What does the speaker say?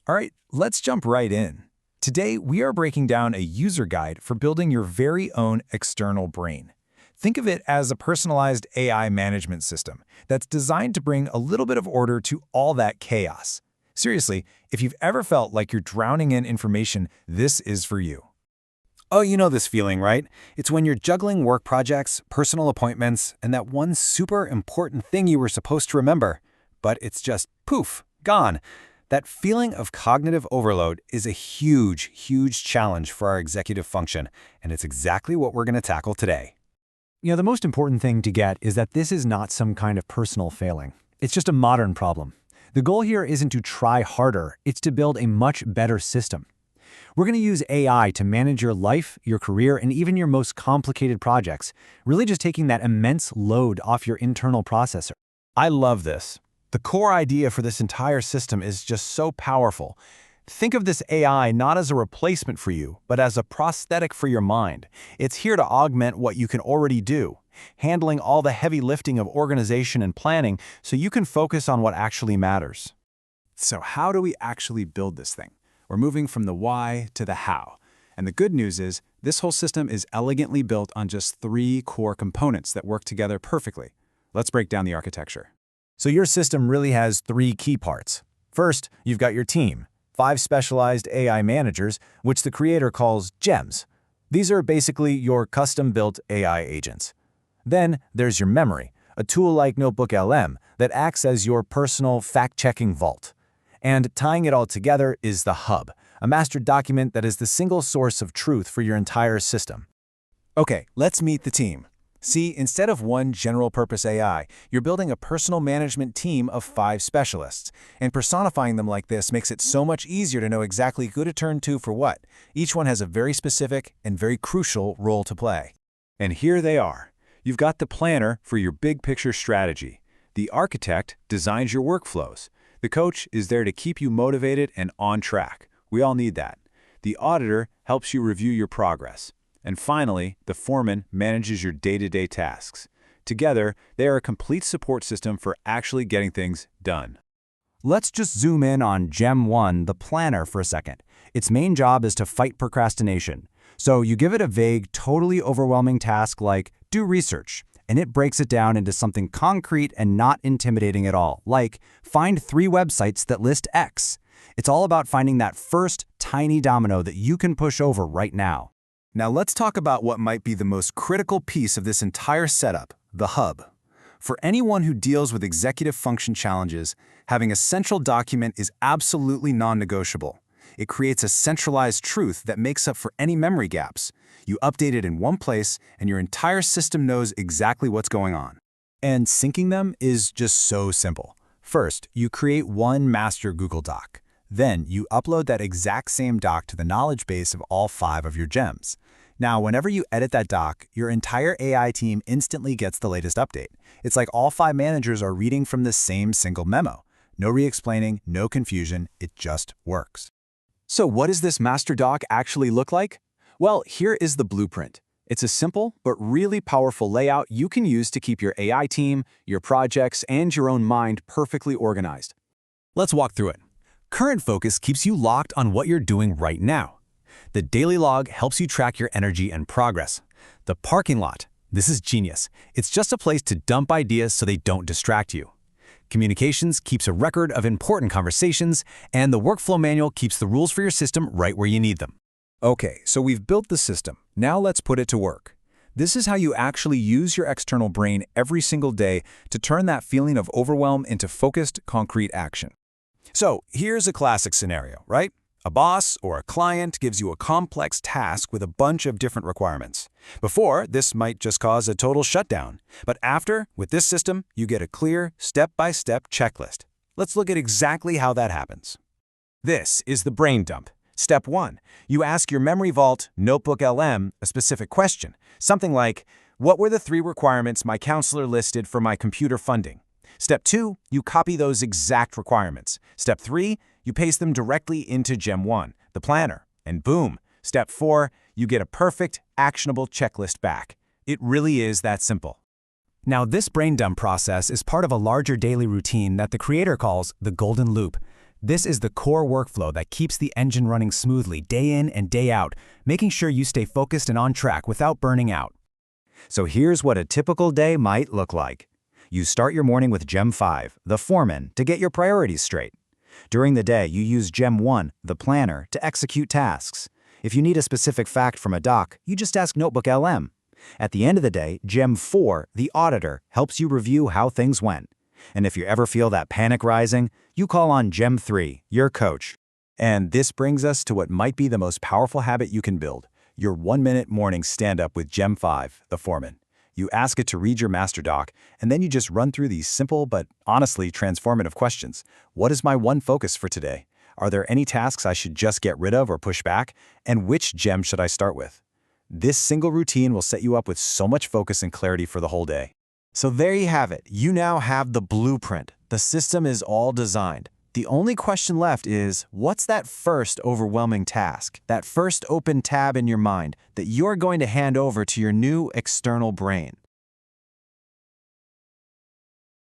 All right, let's jump right in. Today, we are breaking down a user guide for building your very own external brain. Think of it as a personalized AI management system that's designed to bring a little bit of order to all that chaos. Seriously, if you've ever felt like you're drowning in information, this is for you. Oh, you know this feeling, right? It's when you're juggling work projects, personal appointments, and that one super important thing you were supposed to remember, but it's just poof, gone. That feeling of cognitive overload is a huge, huge challenge for our executive function, and it's exactly what we're going to tackle today. The most important thing to get is that this is not some kind of personal failing. It's just a modern problem. The goal here isn't to try harder, it's to build a much better system. We're going to use AI to manage your life, your career, and even your most complicated projects, really just taking that immense load off your internal processor. I love this. The core idea for this entire system is just so powerful. Think of this AI not as a replacement for you, but as a prosthetic for your mind. It's here to augment what you can already do, handling all the heavy lifting of organization and planning so you can focus on what actually matters. So how do we actually build this thing? We're moving from the why to the how. And the good news is, this whole system is elegantly built on just 3 core components that work together perfectly. Let's break down the architecture. So your system really has 3 key parts. First, you've got your team, 5 specialized AI managers, which the creator calls GEMs. These are basically your custom-built AI agents. Then there's your memory, a tool like NotebookLM that acts as your personal fact-checking vault. And tying it all together is the hub, a master document that is the single source of truth for your entire system. Okay, let's meet the team. See, instead of one general-purpose AI, you're building a personal management team of 5 specialists. And personifying them like this makes it so much easier to know exactly who to turn to for what. Each one has a very specific and very crucial role to play. And here they are. You've got the planner for your big-picture strategy. The architect designs your workflows. The coach is there to keep you motivated and on track. We all need that. The auditor helps you review your progress. And finally, the foreman manages your day-to-day tasks. Together, they are a complete support system for actually getting things done. Let's just zoom in on Gem 1, the planner, for a second. Its main job is to fight procrastination. So you give it a vague, totally overwhelming task like do research, and it breaks it down into something concrete and not intimidating at all, like find 3 websites that list X. It's all about finding that first tiny domino that you can push over right now. Now let's talk about what might be the most critical piece of this entire setup, the hub. For anyone who deals with executive function challenges, having a central document is absolutely non-negotiable. It creates a centralized truth that makes up for any memory gaps. You update it in one place, and your entire system knows exactly what's going on. And syncing them is just so simple. First, you create one master Google Doc. Then you upload that exact same doc to the knowledge base of all 5 of your GEMs. Now, whenever you edit that doc, your entire AI team instantly gets the latest update. It's like all 5 managers are reading from the same single memo. No re-explaining, no confusion, it just works. So what does this master doc actually look like? Well, here is the blueprint. It's a simple but really powerful layout you can use to keep your AI team, your projects, and your own mind perfectly organized. Let's walk through it. Current focus keeps you locked on what you're doing right now. The daily log helps you track your energy and progress. The parking lot, this is genius. It's just a place to dump ideas so they don't distract you. Communications keeps a record of important conversations, and the workflow manual keeps the rules for your system right where you need them. Okay, so we've built the system. Now let's put it to work. This is how you actually use your external brain every single day to turn that feeling of overwhelm into focused, concrete action. So here's a classic scenario, right? A boss or a client gives you a complex task with a bunch of different requirements. Before, this might just cause a total shutdown. But after, with this system, you get a clear, step-by-step checklist. Let's look at exactly how that happens. This is the brain dump. Step 1. You ask your memory vault, NotebookLM, a specific question. Something like, what were the 3 requirements my counselor listed for my computer funding? Step 2, you copy those exact requirements. Step 3, you paste them directly into Gem 1, the planner, and boom. Step 4, you get a perfect, actionable checklist back. It really is that simple. Now, this brain dump process is part of a larger daily routine that the creator calls the golden loop. This is the core workflow that keeps the engine running smoothly day in and day out, making sure you stay focused and on track without burning out. So here's what a typical day might look like. You start your morning with Gem 5, the foreman, to get your priorities straight. During the day, you use Gem 1, the planner, to execute tasks. If you need a specific fact from a doc, you just ask Notebook LM. At the end of the day, Gem 4, the auditor, helps you review how things went. And if you ever feel that panic rising, you call on Gem 3, your coach. And this brings us to what might be the most powerful habit you can build, your 1-minute morning stand-up with Gem 5, the foreman. You ask it to read your master doc, and then you just run through these simple but honestly transformative questions. What is my one focus for today? Are there any tasks I should just get rid of or push back? And which gem should I start with? This single routine will set you up with so much focus and clarity for the whole day. So there you have it. You now have the blueprint. The system is all designed. The only question left is, what's that first overwhelming task, that first open tab in your mind that you're going to hand over to your new external brain?